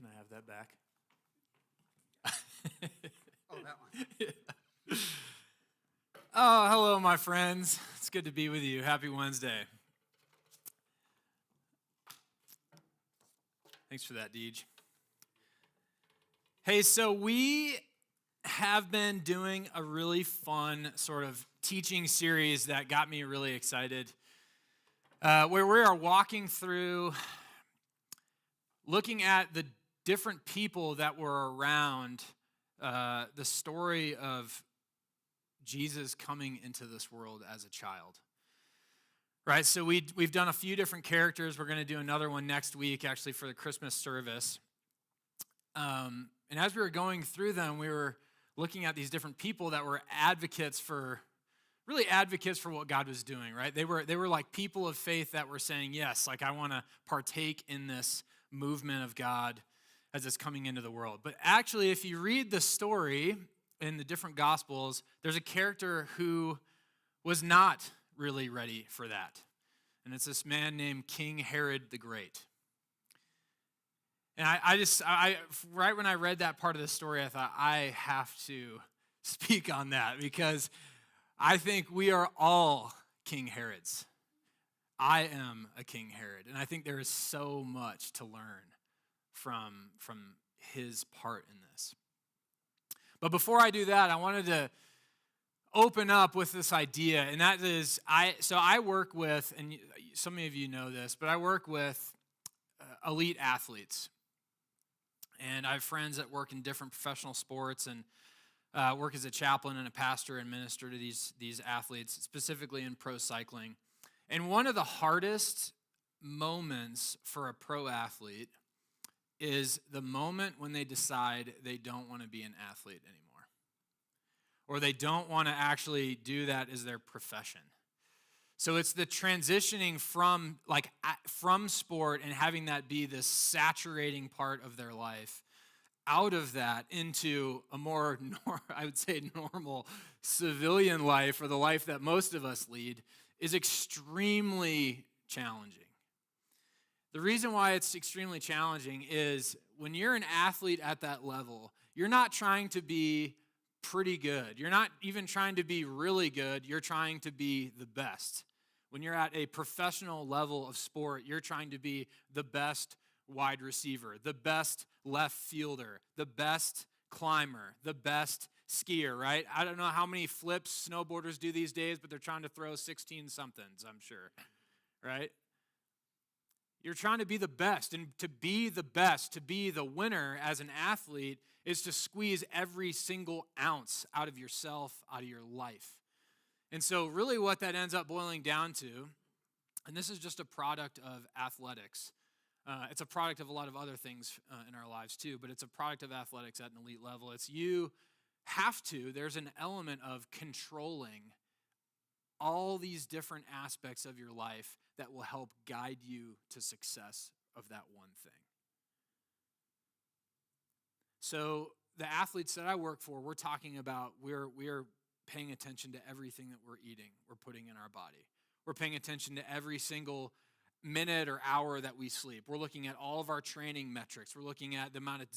Can I have that back? Oh, that one. Oh, hello, my friends. It's good to be with you. Happy Wednesday. Thanks for that, Deej. Hey, so we have been doing a really fun sort of teaching series that got me really excited, where we are walking through, looking at the different people that were around the story of Jesus coming into this world as a child. Right, so we've done a few different characters. We're going to do another one next week, actually, for the Christmas service. And as we were going through them, we were looking at these different people that were advocates for what God was doing, right? They were like people of faith that were saying, yes, like I want to partake in this movement of God as it's coming into the world. But actually, if you read the story in the different Gospels, there's a character who was not really ready for that. And it's this man named King Herod the Great. And I right when I read that part of the story, I thought, I have to speak on that because I think we are all King Herods. I am a King Herod, and I think there is so much to learn from his part in this. But before I do that, I wanted to open up with this idea, and that is, I work with, and some of you know this, but I work with elite athletes. And I have friends that work in different professional sports and work as a chaplain and a pastor and minister to these athletes, specifically in pro cycling. And one of the hardest moments for a pro athlete is the moment when they decide they don't want to be an athlete anymore. Or they don't want to actually do that as their profession. So it's the transitioning from sport and having that be this saturating part of their life, out of that into a more, I would say, normal civilian life, or the life that most of us lead, is extremely challenging. The reason why it's extremely challenging is when you're an athlete at that level, you're not trying to be pretty good. You're not even trying to be really good. You're trying to be the best. When you're at a professional level of sport, you're trying to be the best wide receiver, the best left fielder, the best climber, the best skier, right? I don't know how many flips snowboarders do these days, but they're trying to throw 16-somethings, I'm sure, right? You're trying to be the best, and to be the best, to be the winner as an athlete is to squeeze every single ounce out of yourself, out of your life. And so really what that ends up boiling down to, and this is just a product of athletics. It's a product of a lot of other things in our lives too, but it's a product of athletics at an elite level. There's an element of controlling all these different aspects of your life that will help guide you to success of that one thing. So the athletes that I work for, we're talking about, we're paying attention to everything that we're eating, we're putting in our body. We're paying attention to every single minute or hour that we sleep. We're looking at all of our training metrics. We're looking at the amount of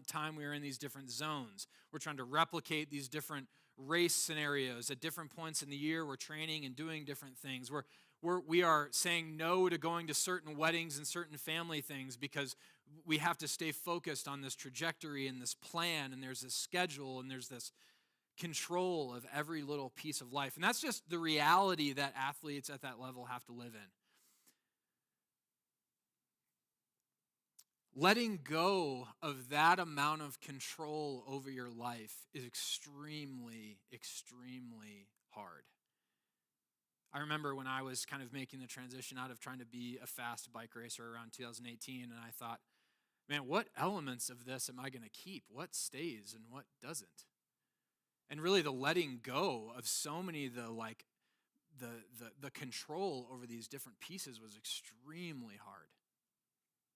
time we are in these different zones. We're trying to replicate these different race scenarios at different points in the year. We're training and doing different things. We are saying no to going to certain weddings and certain family things because we have to stay focused on this trajectory and this plan, and there's this schedule, and there's this control of every little piece of life. And that's just the reality that athletes at that level have to live in. Letting go of that amount of control over your life is extremely, extremely hard. I remember when I was kind of making the transition out of trying to be a fast bike racer around 2018, and I thought, man, what elements of this am I going to keep? What stays and what doesn't? And really the letting go of so many of the control over these different pieces was extremely hard.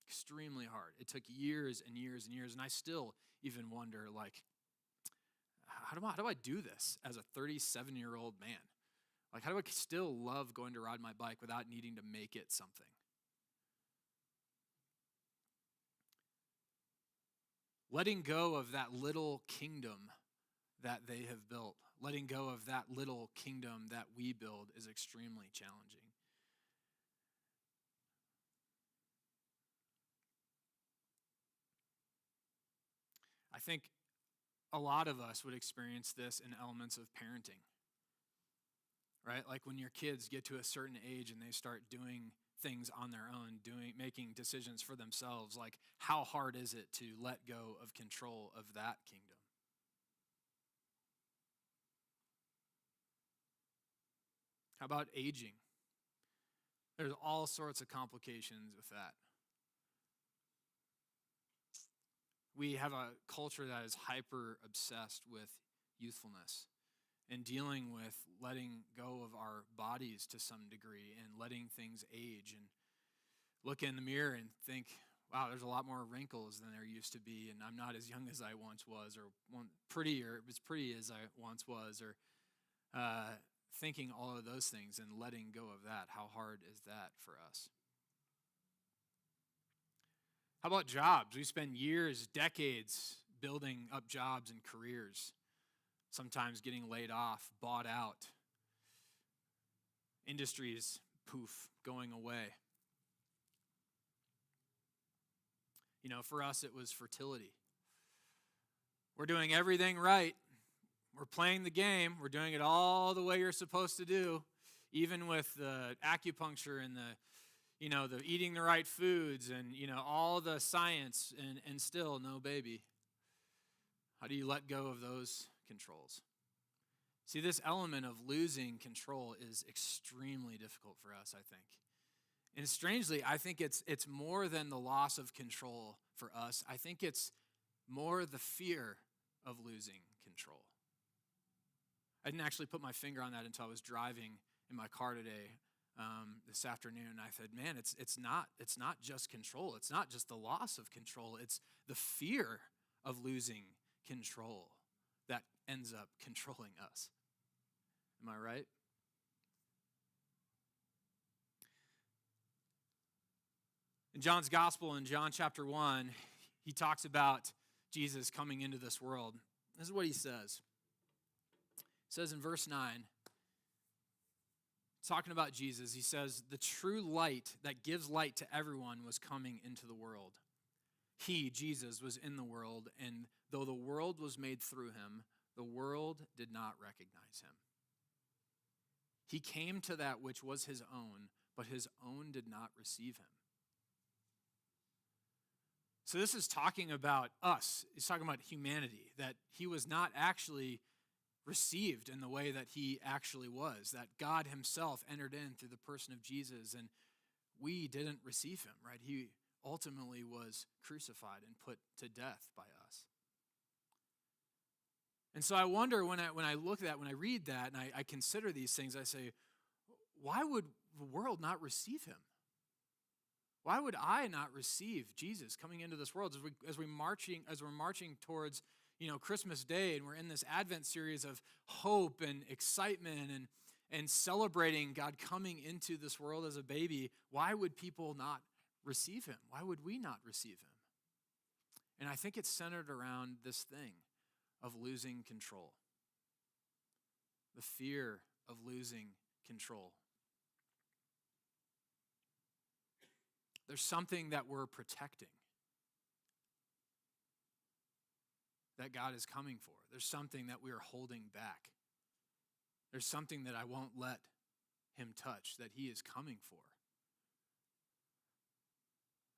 Extremely hard. It took years and years and years, and I still even wonder, how do I do this as a 37-year-old man? Like, how do I still love going to ride my bike without needing to make it something? letting go of that little kingdom that they have built, letting go of that little kingdom that we build is extremely challenging. I think a lot of us would experience this in elements of parenting, right? Like when your kids get to a certain age and they start doing things on their own, making decisions for themselves, like how hard is it to let go of control of that kingdom? How about aging? There's all sorts of complications with that. We have a culture that is hyper obsessed with youthfulness and dealing with letting go of our bodies to some degree and letting things age and look in the mirror and think, wow, there's a lot more wrinkles than there used to be, and I'm not as young as I once was, or as pretty as I once was, or thinking all of those things and letting go of that. How hard is that for us? How about jobs? We spend years, decades building up jobs and careers, sometimes getting laid off, bought out. Industries, poof, going away. You know, for us, it was fertility. We're doing everything right. We're playing the game. We're doing it all the way you're supposed to do, even with the acupuncture and the eating the right foods and, all the science and still no baby. How do you let go of those controls? See, this element of losing control is extremely difficult for us, I think. And strangely, I think it's more than the loss of control for us. I think it's more the fear of losing control. I didn't actually put my finger on that until I was driving in my car today this afternoon. I said, man, it's not just control. It's not just the loss of control. It's the fear of losing control that ends up controlling us. Am I right? In John's gospel, in John chapter 1, he talks about Jesus coming into this world. This is what he says. It says in verse 9, talking about Jesus, he says, the true light that gives light to everyone was coming into the world. He, Jesus, was in the world, and though the world was made through him, the world did not recognize him. He came to that which was his own, but his own did not receive him. So this is talking about us. He's talking about humanity, that he was not actually received in the way that he actually was, that God himself entered in through the person of Jesus, and we didn't receive him, right? He ultimately was crucified and put to death by us. And so I wonder when I look at that, when I read that, and I consider these things, I say, why would the world not receive him? Why would I not receive Jesus coming into this world as we're marching towards Christmas Day, and we're in this Advent series of hope and excitement and celebrating God coming into this world as a baby? Why would people not receive him? Why would we not receive him? And I think it's centered around this thing of losing control. The fear of losing control. There's something that we're protecting that God is coming for. There's something that we are holding back. There's something that I won't let him touch, that he is coming for.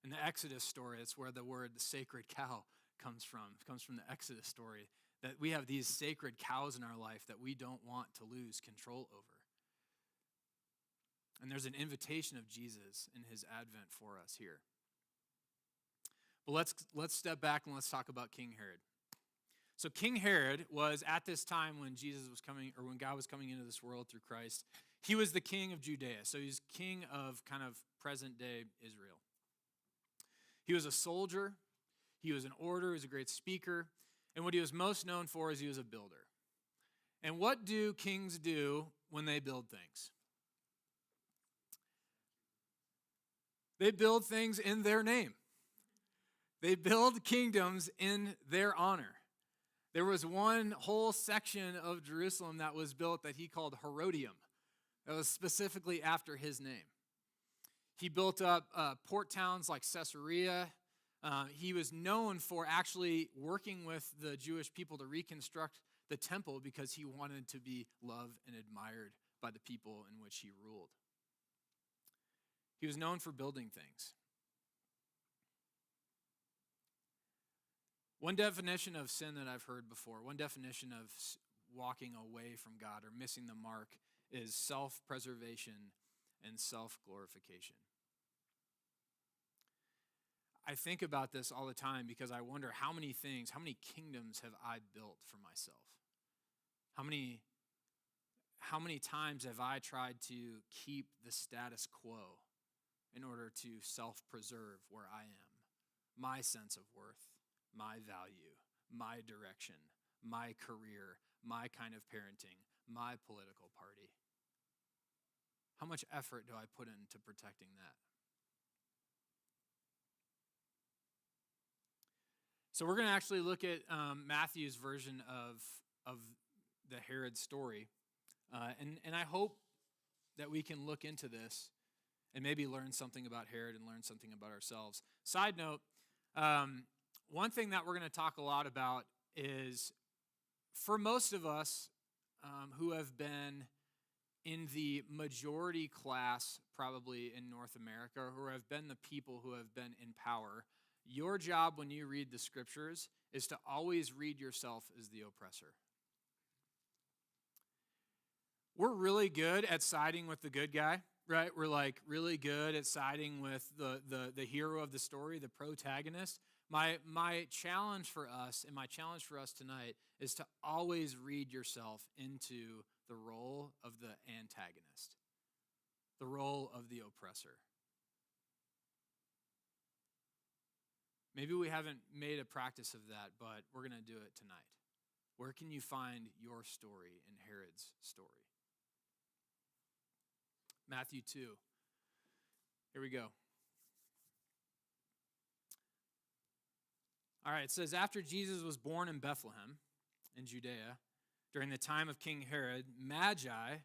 In the Exodus story, it's where the word the sacred cow comes from. It comes from the Exodus story, that we have these sacred cows in our life that we don't want to lose control over. And there's an invitation of Jesus in his advent for us here. But let's step back and let's talk about King Herod. So King Herod was at this time when Jesus was coming, or when God was coming into this world through Christ, he was the king of Judea. So he's king of kind of present day Israel. He was a soldier, he was an orator, he was a great speaker, and what he was most known for is he was a builder. And what do kings do when they build things? They build things in their name. They build kingdoms in their honor. There was one whole section of Jerusalem that was built that he called Herodium. That was specifically after his name. He built up port towns like Caesarea. He was known for actually working with the Jewish people to reconstruct the temple because he wanted to be loved and admired by the people in which he ruled. He was known for building things. One definition of sin that I've heard before, one definition of walking away from God or missing the mark is self-preservation and self-glorification. I think about this all the time because I wonder how many kingdoms have I built for myself? How many times have I tried to keep the status quo in order to self-preserve where I am? My sense of worth, my value, my direction, my career, my kind of parenting, my political party. How much effort do I put into protecting that? So we're going to actually look at Matthew's version of the Herod story. And I hope that we can look into this and maybe learn something about Herod and learn something about ourselves. Side note, one thing that we're going to talk a lot about is for most of us who have been in the majority class probably in North America, who have been the people who have been in power, your job when you read the scriptures is to always read yourself as the oppressor. We're really good at siding with the good guy, right? We're like really good at siding with the hero of the story, the protagonist. My challenge for us and my challenge for us tonight is to always read yourself into the role of the antagonist, the role of the oppressor. Maybe we haven't made a practice of that, but we're going to do it tonight. Where can you find your story in Herod's story? Matthew 2. Here we go. All right, it says, after Jesus was born in Bethlehem in Judea, during the time of King Herod, Magi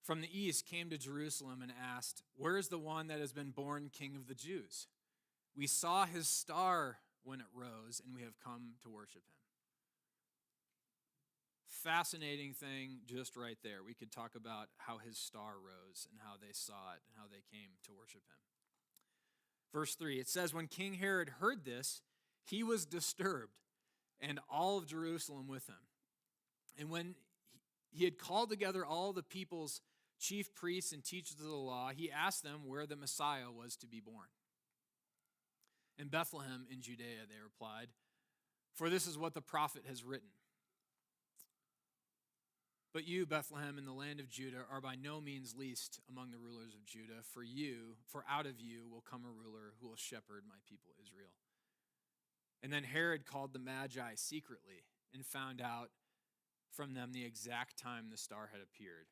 from the east came to Jerusalem and asked, where is the one that has been born King of the Jews? We saw his star when it rose, and we have come to worship him. Fascinating thing just right there. We could talk about how his star rose and how they saw it and how they came to worship him. Verse 3, it says, when King Herod heard this, he was disturbed, and all of Jerusalem with him. And when he had called together all the people's chief priests and teachers of the law, he asked them where the Messiah was to be born. In Bethlehem in Judea, they replied, for this is what the prophet has written. But you, Bethlehem, in the land of Judah, are by no means least among the rulers of Judah. For out of you will come a ruler who will shepherd my people Israel. And then Herod called the Magi secretly and found out from them the exact time the star had appeared.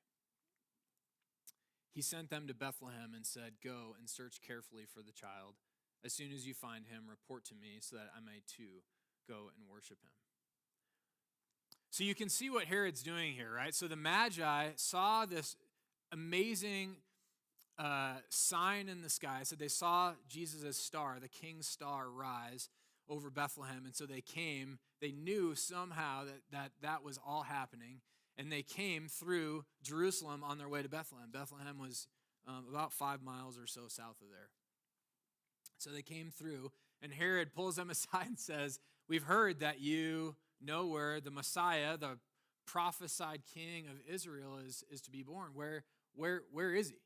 He sent them to Bethlehem and said, go and search carefully for the child. As soon as you find him, report to me so that I may too go and worship him. So you can see what Herod's doing here, right? So the Magi saw this amazing sign in the sky. So they saw Jesus' star, the king's star, rise over Bethlehem. And so they came. They knew somehow that was all happening. And they came through Jerusalem on their way to Bethlehem. Bethlehem was about 5 miles or so south of there. So they came through, and Herod pulls them aside and says, we've heard that you know where the Messiah, the prophesied king of Israel, is to be born. Where is he?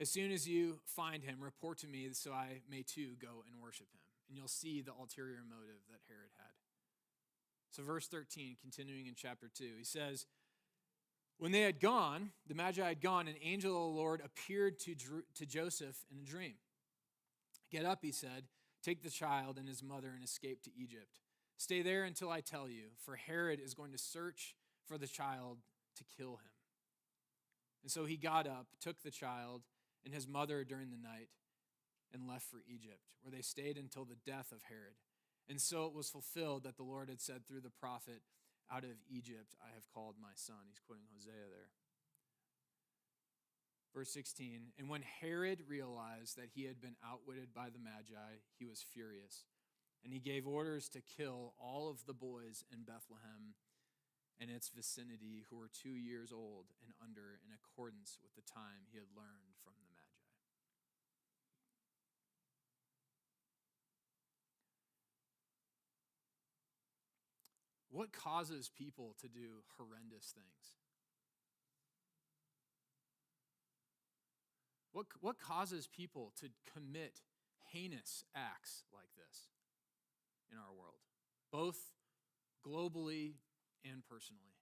As soon as you find him, report to me so I may too go and worship him. And you'll see the ulterior motive that Herod had. So verse 13, continuing in chapter 2, he says, when they had gone, the Magi had gone, an angel of the Lord appeared to Joseph in a dream. Get up, he said, take the child and his mother and escape to Egypt. Stay there until I tell you, for Herod is going to search for the child to kill him. And so he got up, took the child and his mother during the night, and left for Egypt, where they stayed until the death of Herod. And so it was fulfilled that the Lord had said through the prophet, out of Egypt I have called my son. He's quoting Hosea there. Verse 16, and when Herod realized that he had been outwitted by the Magi, he was furious. And he gave orders to kill all of the boys in Bethlehem and its vicinity who were 2 years old and under, in accordance with the time he had learned from the Magi. What causes people to do horrendous things? What causes people to commit heinous acts like this in our world, both globally and personally?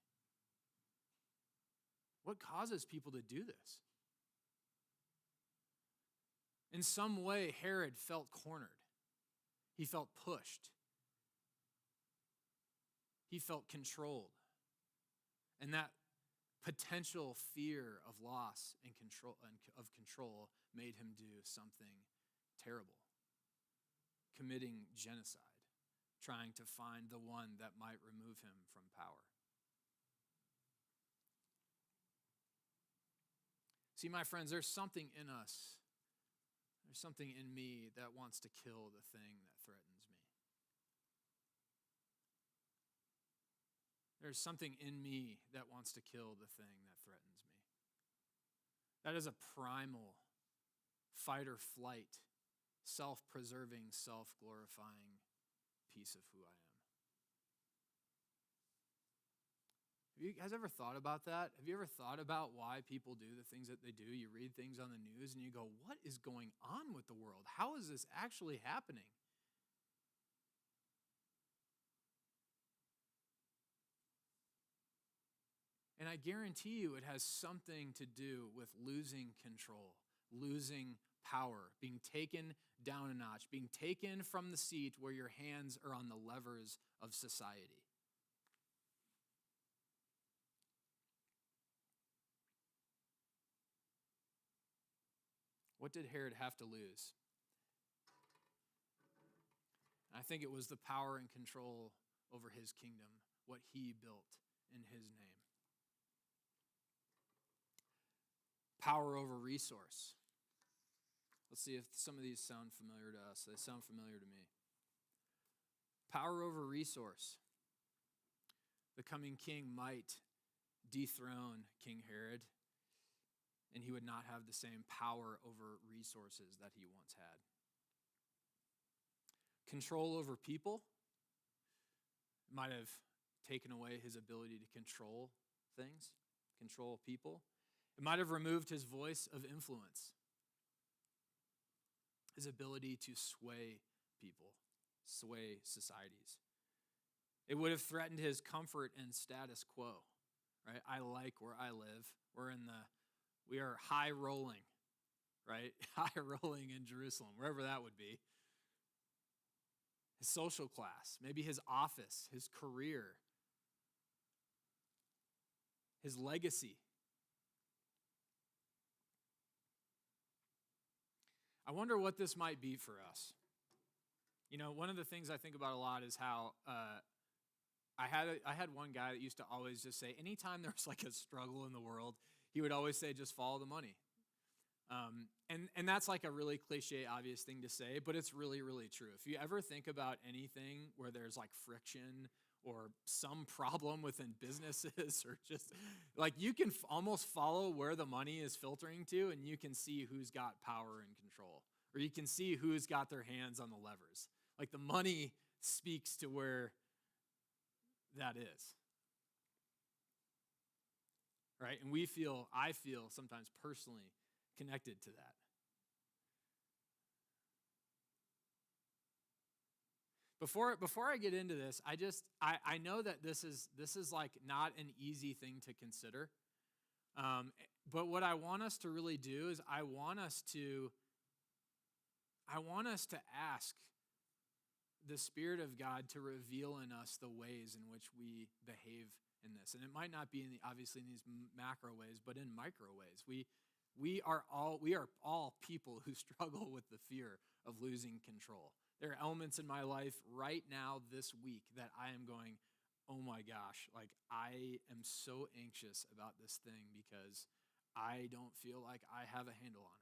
What causes people to do this? In some way, Herod felt cornered. He felt pushed. He felt controlled. And that potential fear of loss and control made him do something terrible, committing genocide, trying to find the one that might remove him from power. See, my friends, there's something in us, there's something in me that wants to kill the thing that threatens me. There's something in me that wants to kill the thing that threatens me. That is a primal, fight or flight, self-preserving, self-glorifying piece of who I am. Have you guys ever thought about that? Have you ever thought about why people do the things that they do? You read things on the news and you go, what is going on with the world? How is this actually happening? And I guarantee you it has something to do with losing control, losing power, being taken down a notch, being taken from the seat where your hands are on the levers of society. What did Herod have to lose? I think it was the power and control over his kingdom, what he built in his name. Power over resource. Let's see if some of these sound familiar to us. They sound familiar to me. Power over resource. The coming king might dethrone King Herod, and he would not have the same power over resources that he once had. Control over people. Might have taken away his ability to control things, control people. It might have removed his voice of influence, his ability to sway people, sway societies. It would have threatened his comfort and status quo, right? I like where I live. We are high rolling, right? High rolling in Jerusalem, wherever that would be. His social class, maybe his office, his career, his legacy. I wonder what this might be for us. You know, one of the things I think about a lot is how I had one guy that used to always just say, anytime there was like a struggle in the world, he would always say, just follow the money. And that's like a really cliche, obvious thing to say, but it's really, really true. If you ever think about anything where there's like friction or some problem within businesses or just like you can almost follow where the money is filtering to and you can see who's got power and control, or you can see who's got their hands on the levers. Like the money speaks to where that is. Right? And I feel sometimes personally connected to that. Before I get into this, I know that this is like not an easy thing to consider. But what I want us to really do is I want us to ask the Spirit of God to reveal in us the ways in which we behave in this. And it might not be obviously in these macro ways, but in micro ways. We are all people who struggle with the fear of losing control. There are elements in my life right now this week that I am going, oh my gosh, like I am so anxious about this thing because I don't feel like I have a handle on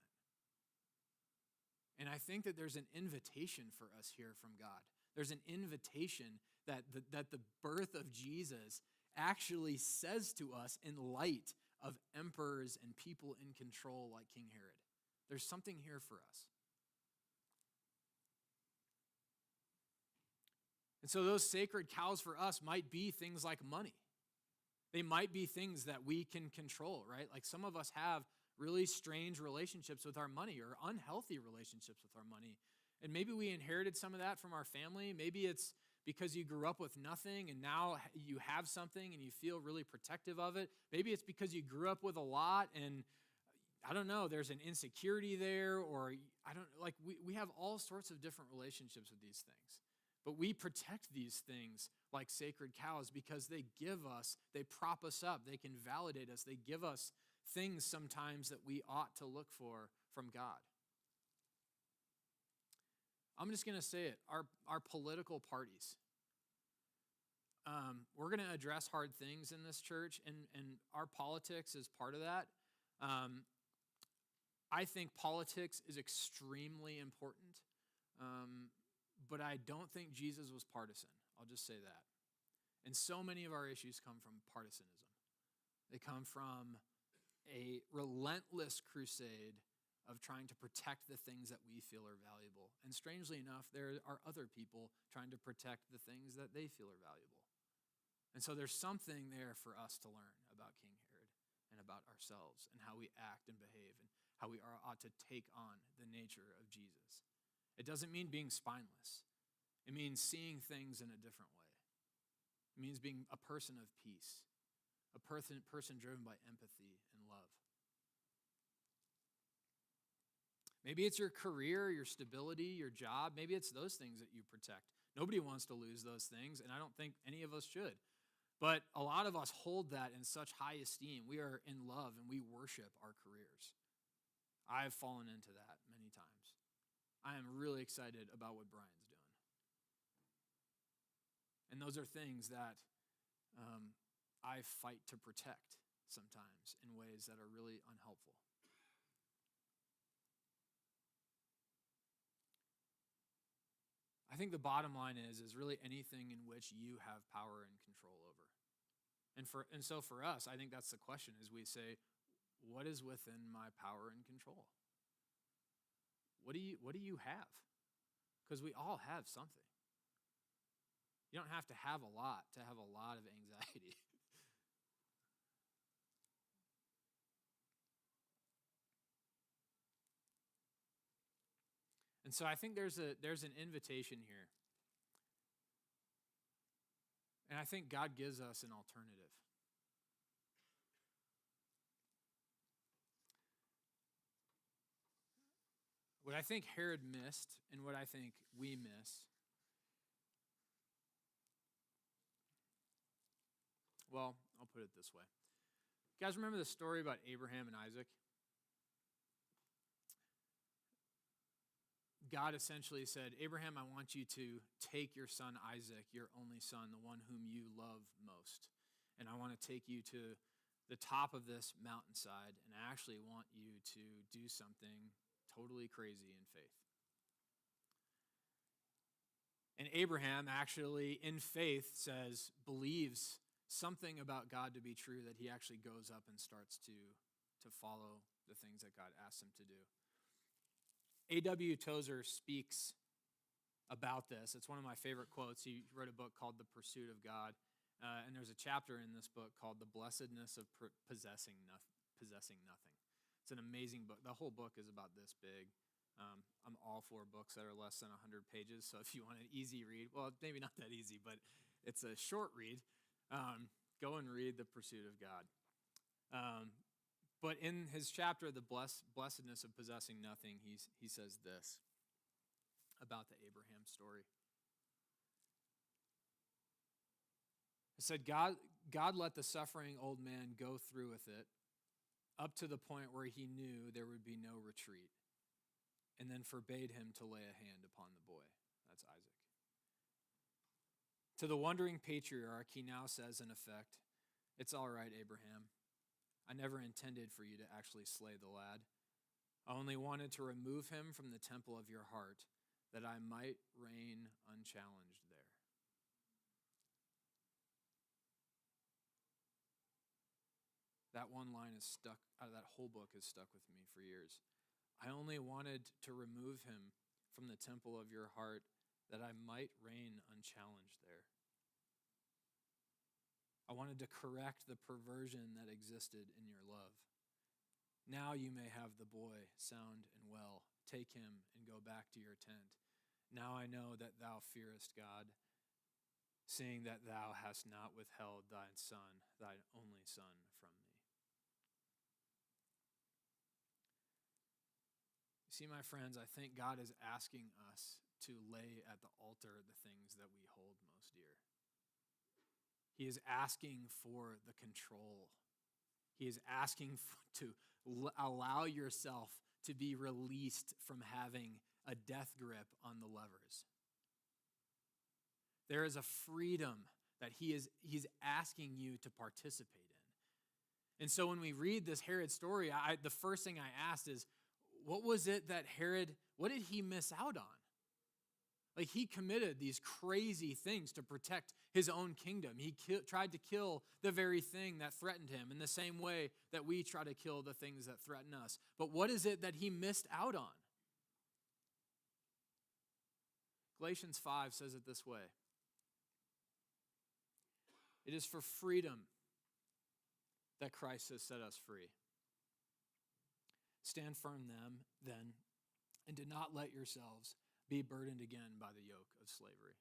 it. And I think that there's an invitation for us here from God. There's an invitation that the birth of Jesus actually says to us in light of emperors and people in control like King Herod. There's something here for us. And so those sacred cows for us might be things like money. They might be things that we can control, right? Like some of us have really strange relationships with our money or unhealthy relationships with our money. And maybe we inherited some of that from our family. Maybe it's because you grew up with nothing and now you have something and you feel really protective of it. Maybe it's because you grew up with a lot and I don't know, there's an insecurity there, or we have all sorts of different relationships with these things. But we protect these things like sacred cows because they prop us up, they can validate us, they give us things sometimes that we ought to look for from God. I'm just going to say it, our political parties. We're going to address hard things in this church, and our politics is part of that. I think politics is extremely important, but I don't think Jesus was partisan. I'll just say that. And so many of our issues come from partisanism. They come from a relentless crusade of trying to protect the things that we feel are valuable. And strangely enough, there are other people trying to protect the things that they feel are valuable. And so there's something there for us to learn about King Herod and about ourselves and how we act and behave and how we ought to take on the nature of Jesus. It doesn't mean being spineless. It means seeing things in a different way. It means being a person of peace, a person driven by empathy and love. Maybe it's your career, your stability, your job. Maybe it's those things that you protect. Nobody wants to lose those things, and I don't think any of us should. But a lot of us hold that in such high esteem. We are in love and we worship our careers. I've fallen into that many times. I am really excited about what Brian's doing. And those are things that I fight to protect sometimes in ways that are really unhelpful. I think the bottom line is really anything in which you have power and control over. And so for us, I think that's the question, is we say, what is within my power and control? What do you have? Because we all have something. You don't have to have a lot to have a lot of anxiety. And so I think there's an invitation here. And I think God gives us an alternative. What I think Herod missed and what I think we miss, well, I'll put it this way. You guys remember the story about Abraham and Isaac? God essentially said, Abraham, I want you to take your son Isaac, your only son, the one whom you love most, and I want to take you to the top of this mountainside, and I actually want you to do something totally crazy in faith. And Abraham actually, in faith, believes something about God to be true, that he actually goes up and starts to follow the things that God asks him to do. A.W. Tozer speaks about this. It's one of my favorite quotes. He wrote a book called The Pursuit of God, and there's a chapter in this book called The Blessedness of Possessing Nothing. It's an amazing book. The whole book is about this big. I'm all for books that are less than 100 pages, so if you want an easy read, well, maybe not that easy, but it's a short read, go and read The Pursuit of God. But in his chapter, The Blessedness of Possessing Nothing, he says this about the Abraham story. He said, God let the suffering old man go through with it, up to the point where he knew there would be no retreat, and then forbade him to lay a hand upon the boy. That's Isaac. To the wondering patriarch, he now says, in effect, "It's all right, Abraham. I never intended for you to actually slay the lad. I only wanted to remove him from the temple of your heart, that I might reign unchallenged there." That one line is stuck, that whole book has stuck with me for years. I only wanted to remove him from the temple of your heart, that I might reign unchallenged there. I wanted to correct the perversion that existed in your love. Now you may have the boy sound and well. Take him and go back to your tent. Now I know that thou fearest God, seeing that thou hast not withheld thine son, thine only son, from me. You see, my friends, I think God is asking us to lay at the altar the things that we hold most dear. He is asking for the control. He is asking to allow yourself to be released from having a death grip on the levers. There is a freedom that he's asking you to participate in. And so when we read this Herod story, the first thing I asked is, what was it that Herod, what did he miss out on? Like, he committed these crazy things to protect his own kingdom. He tried to kill the very thing that threatened him in the same way that we try to kill the things that threaten us. But what is it that he missed out on? Galatians 5 says it this way. It is for freedom that Christ has set us free. Stand firm then, and do not let yourselves be burdened again by the yoke of slavery.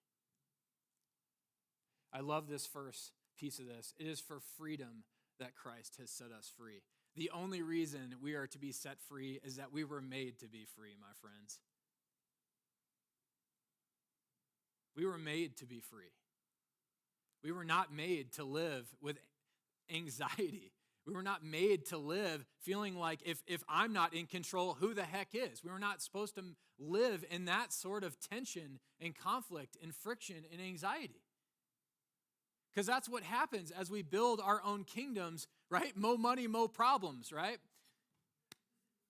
I love this first piece of this. It is for freedom that Christ has set us free. The only reason we are to be set free is that we were made to be free, my friends. We were made to be free. We were not made to live with anxiety. We were not made to live feeling like if I'm not in control, who the heck is? We were not supposed to live in that sort of tension and conflict and friction and anxiety. Because that's what happens as we build our own kingdoms, right? Mo money, mo problems, right?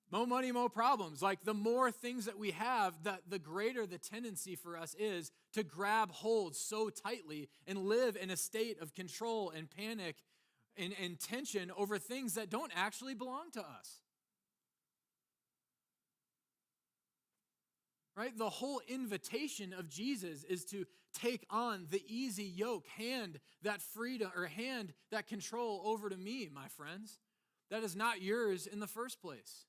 Mo money, mo problems. Like, the more things that we have, the greater the tendency for us is to grab hold so tightly and live in a state of control and panic and tension over things that don't actually belong to us. Right? The whole invitation of Jesus is to take on the easy yoke, hand that freedom or hand that control over to me, my friends. That is not yours in the first place.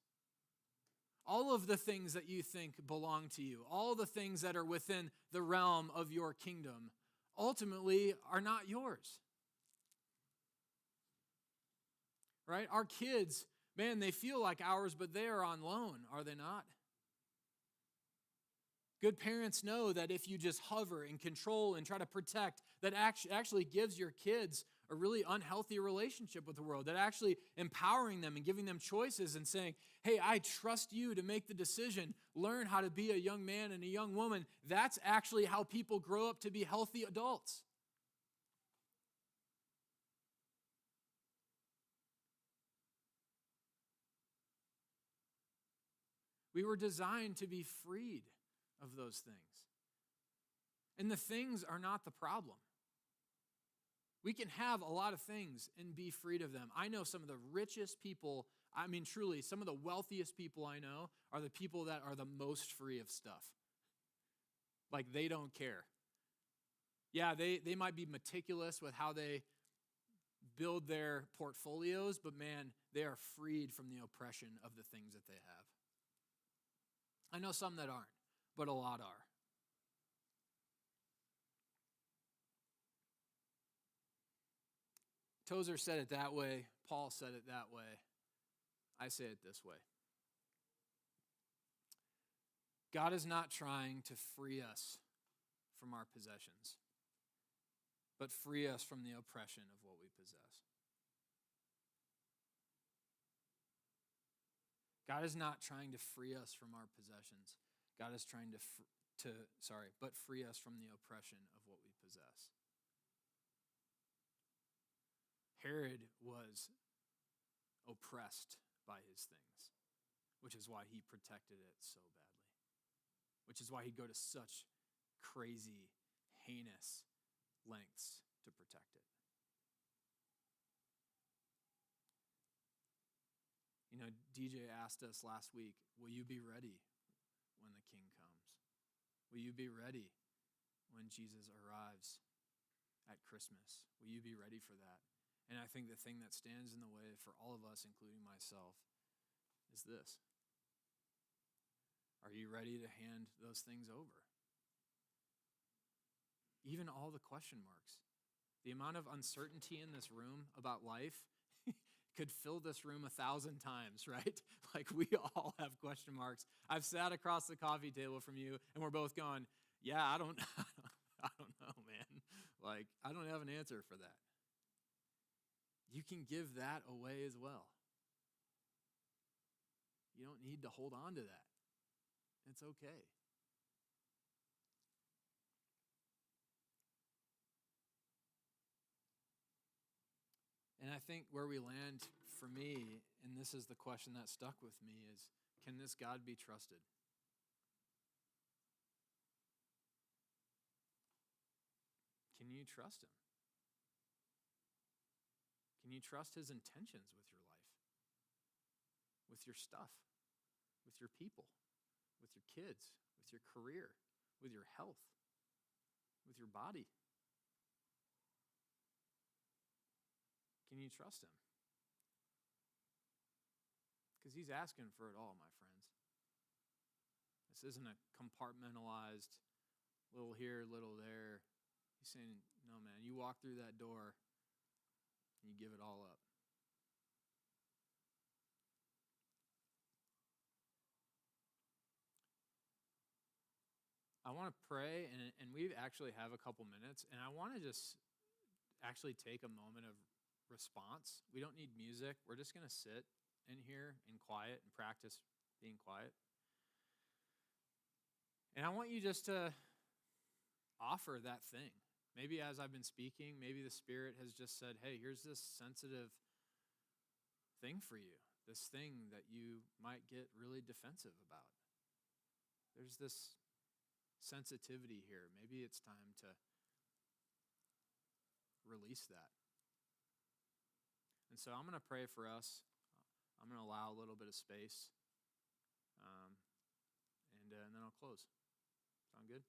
All of the things that you think belong to you, all the things that are within the realm of your kingdom, ultimately are not yours. Right? Our kids, man, they feel like ours, but they are on loan, are they not? Good parents know that if you just hover and control and try to protect, that actually gives your kids a really unhealthy relationship with the world, that actually empowering them and giving them choices and saying, hey, I trust you to make the decision, learn how to be a young man and a young woman. That's actually how people grow up to be healthy adults. We were designed to be freed of those things. And the things are not the problem. We can have a lot of things and be freed of them. I know some of the richest people, I mean, truly, some of the wealthiest people I know are the people that are the most free of stuff. Like, they don't care. Yeah, they might be meticulous with how they build their portfolios, but man, they are freed from the oppression of the things that they have. I know some that aren't, but a lot are. Tozer said it that way. Paul said it that way. I say it this way. God is not trying to free us from our possessions, but free us from the oppression of what we possess. God is not trying to free us from our possessions. God is trying but free us from the oppression of what we possess. Herod was oppressed by his things, which is why he protected it so badly, which is why he'd go to such crazy, heinous lengths to protect it. You know, DJ asked us last week, will you be ready when the King comes? Will you be ready when Jesus arrives at Christmas? Will you be ready for that? And I think the thing that stands in the way for all of us, including myself, is this. Are you ready to hand those things over? Even all the question marks. The amount of uncertainty in this room about life could fill this room 1,000 times, right? Like we all have question marks. I've sat across the coffee table from you and we're both going, yeah, I don't know, man. Like, I don't have an answer for that. You can give that away as well. You don't need to hold on to that. It's okay. And I think where we land for me, and this is the question that stuck with me, is can this God be trusted? Can you trust him? Can you trust his intentions with your life, with your stuff, with your people, with your kids, with your career, with your health, with your body? Can you trust him? Because he's asking for it all, my friends. This isn't a compartmentalized little here, little there. He's saying, no, man, you walk through that door and you give it all up. I want to pray, and we actually have a couple minutes, and I want to just actually take a moment of response. We don't need music. We're just going to sit in here in quiet and practice being quiet. And I want you just to offer that thing. Maybe as I've been speaking, maybe the Spirit has just said, hey, here's this sensitive thing for you, this thing that you might get really defensive about. There's this sensitivity here. Maybe it's time to release that. And so I'm going to pray for us. I'm going to allow a little bit of space. And then I'll close. Sound good?